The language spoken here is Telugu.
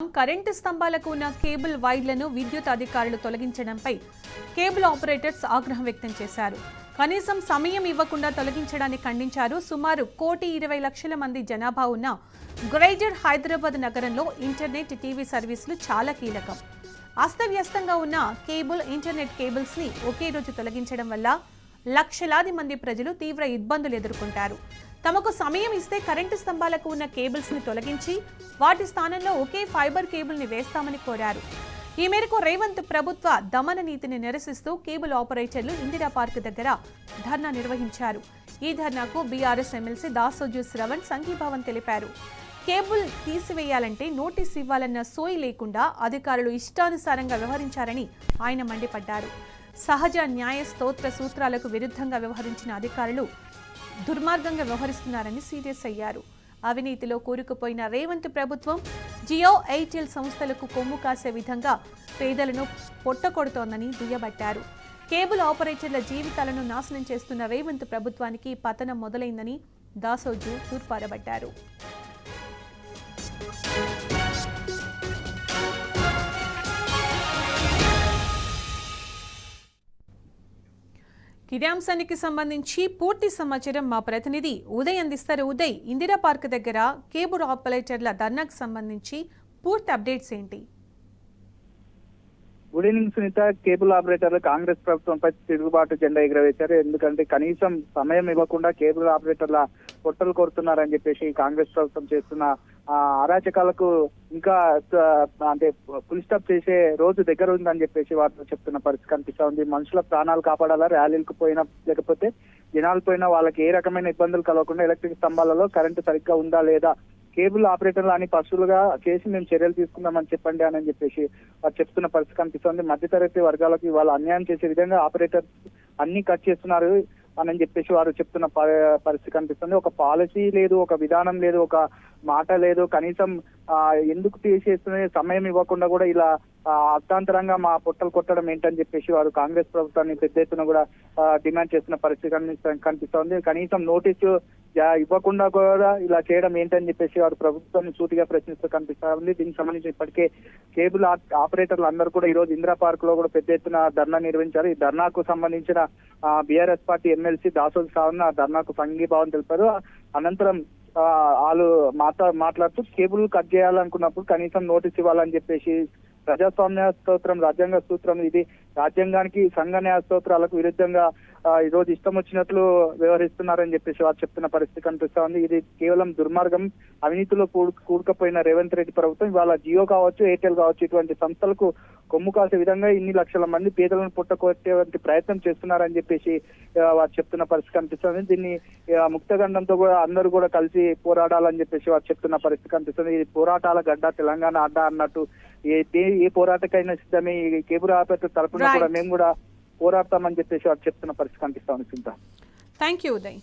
కరెంటు స్తంభాలకు ఉన్న కేబుల్ వైర్లను విద్యుత్ అధికారులు తొలగించడంపై కేబుల్ ఆపరేటర్స్ ఆగ్రహం వ్యక్తం చేశారు. కనీసం సమయం ఇవ్వకుండా తొలగించడాన్ని ఖండించారు. సుమారు 1,20,00,000 మంది జనాభా ఉన్న గ్రేటర్ హైదరాబాద్ నగరంలో ఇంటర్నెట్, టీవీ సర్వీసులు చాలా కీలకం. అస్తవ్యస్తంగా ఉన్న కేబుల్, ఇంటర్నెట్ కేబుల్స్ ని ఒకే రోజు తొలగించడం వల్ల లక్షలాది మంది ప్రజలు తీవ్ర ఇబ్బందులు ఎదుర్కొంటారు. తమకు సమయం ఇస్తే కరెంటు స్తంభాలకు ఉన్న కేబుల్స్ ని తొలగించి వాటి స్థానంలో ఒకే ఫైబర్ కేబుల్ ని వేస్తామని కోరారు. ఈ మేరకు రేవంత్ ప్రభుత్వ దమన నీతిని నిరసిస్తూ కేబుల్ ఆపరేటర్లు ఇందిరా పార్క్ దగ్గర ధర్నా నిర్వహించారు. ఈ ధర్నాకు బీఆర్ఎస్ ఎమ్మెల్సీ దాసోజు శ్రవణ్ సంఘీభావం తెలిపారు. కేబుల్ తీసివేయాలంటే నోటీస్ ఇవ్వాలన్న సోయి లేకుండా అధికారులు ఇష్టానుసారంగా వ్యవహరించారని ఆయన మండిపడ్డారు. సహజ న్యాయ స్తోత్ర సూత్రాలకు విరుద్ధంగా వ్యవహరించిన అధికారులు దుర్మార్గంగా వ్యవహరిస్తున్నారని సీరియస్ అయ్యారు. అవినీతిలో కూరుకుపోయిన రేవంత్ ప్రభుత్వం జియో, ఎయిర్టెల్ సంస్థలకు కొమ్ము కాసే విధంగా పేదలను పొట్టకొడుతోందని దుయ్యబట్టారు. కేబుల్ ఆపరేటర్ల జీవితాలను నాశనం చేస్తున్న రేవంత్ ప్రభుత్వానికి పతనం మొదలైందని దాసోజు తూర్పారబట్టారు. ఇదే అంశానికి సంబంధించి పూర్తి సమాచారం మా ప్రతినిధి ఉదయ్ అందిస్తారు. ఉదయ్, ఇందిరా పార్క్ దగ్గర కేబుల్ ఆపరేటర్ల ధర్నాకు సంబంధించి పూర్తి అప్డేట్స్ ఏంటి? Good evening Sunitha. కేబుల్ ఆపరేటర్లు కాంగ్రెస్ ప్రభుత్వంపై తిరుగుబాటు జెండా ఎగురవేశారు. ఎందుకంటే కనీసం సమయం ఇవ్వకుండా కేబుల్ ఆపరేటర్ల పొట్టలు కొడుతున్నారని చెప్పేసి కాంగ్రెస్ ప్రభుత్వం చేస్తున్న అరాచకాలకు ఇంకా అంటే ఫుల్ స్టాప్ చేసే రోజు దగ్గర ఉందని చెప్పేసి వారు చెప్తున్న పరిస్థితి కనిపిస్తా ఉంది. మనుషుల ప్రాణాలు కాపాడాలా, ర్యాలీలకు పోయినా లేకపోతే జనాలు పోయినా వాళ్ళకి ఏ రకమైన ఇబ్బందులు కలగకుండా ఎలక్ట్రిక్ స్తంభాలలో కరెంటు సరిగ్గా ఉందా లేదా, కేబుల్ ఆపరేటర్లు అని పశువులుగా చేసి మేము చర్యలు తీసుకుందామని చెప్పండి అని చెప్పేసి వారు చెప్తున్న పరిస్థితి కనిపిస్తుంది. మధ్యతరగతి వర్గాలకు వాళ్ళు అన్యాయం చేసే విధంగా ఆపరేటర్స్ అన్ని కట్ చేస్తున్నారు అని చెప్పేసి వారు చెప్తున్న పరిస్థితి కనిపిస్తుంది. ఒక పాలసీ లేదు, ఒక విధానం లేదు, ఒక మాట లేదు. కనీసం ఎందుకు తీసేస్తున్న సమయం ఇవ్వకుండా కూడా ఇలా అర్థాంతరంగా మా పొట్టలు కొట్టడం ఏంటని చెప్పేసి వారు కాంగ్రెస్ ప్రభుత్వాన్ని పెద్ద ఎత్తున కూడా డిమాండ్ చేస్తున్న పరిస్థితి కనిపిస్తోంది. కనీసం నోటీసు ఇవ్వకుండా కూడా ఇలా చేయడం ఏంటని చెప్పేసి వారు ప్రభుత్వాన్ని సూటిగా ప్రశ్నిస్తూ కనిపిస్తా ఉంది. దీనికి సంబంధించి ఇప్పటికే కేబుల్ ఆపరేటర్లు అందరూ కూడా ఈ రోజు ఇందిరా పార్క్ లో కూడా పెద్ద ఎత్తున ధర్నా నిర్వహించారు. ఈ ధర్నాకు సంబంధించిన BRS party MLC Dasoju Shravan ధర్నాకు సంఘీభావం తెలిపారు. అనంతరం వాళ్ళు మాట్లాడుతూ కేబుల్ కట్ చేయాలనుకున్నప్పుడు కనీసం నోటీస్ ఇవ్వాలని చెప్పేసి ప్రజాస్వామ్య స్తోత్రం, రాజ్యాంగ సూత్రం, ఇది రాజ్యాంగానికి, సంఘ న్యాయ స్తోత్రాలకు విరుద్ధంగా ఈ రోజు ఇష్టం వచ్చినట్లు వ్యవహరిస్తున్నారని చెప్పేసి వారు చెప్తున్న పరిస్థితి కనిపిస్తా ఉంది. ఇది కేవలం దుర్మార్గం. అవినీతిలో కూడుకపోయిన రేవంత్ రెడ్డి ప్రభుత్వం ఇవాళ జియో కావచ్చు, ఎయిర్టెల్ కావచ్చు, ఇటువంటి సంస్థలకు కొమ్ము కాసే విధంగా ఇన్ని లక్షల మంది పేదలను పుట్టకొట్టేటువంటి ప్రయత్నం చేస్తున్నారని చెప్పేసి వారు చెప్తున్న పరిస్థితి కనిపిస్తుంది. దీన్ని ముక్తగండంతో కూడా అందరూ కూడా కలిసి పోరాడాలని చెప్పేసి వారు చెప్తున్న పరిస్థితి కనిపిస్తుంది. ఇది పోరాటాల గడ్డ, తెలంగాణ అడ్డ అన్నట్టు ఏ పోరాటకైనా సిద్ధమే. ఈ కేబుల్ ఆపరేటర్ తరపున కూడా మేము కూడా పోరాడతామని చెప్పేసి వారు చెప్తున్న పరిస్థితి కనిపిస్తా ఉంది. Thank you Uday.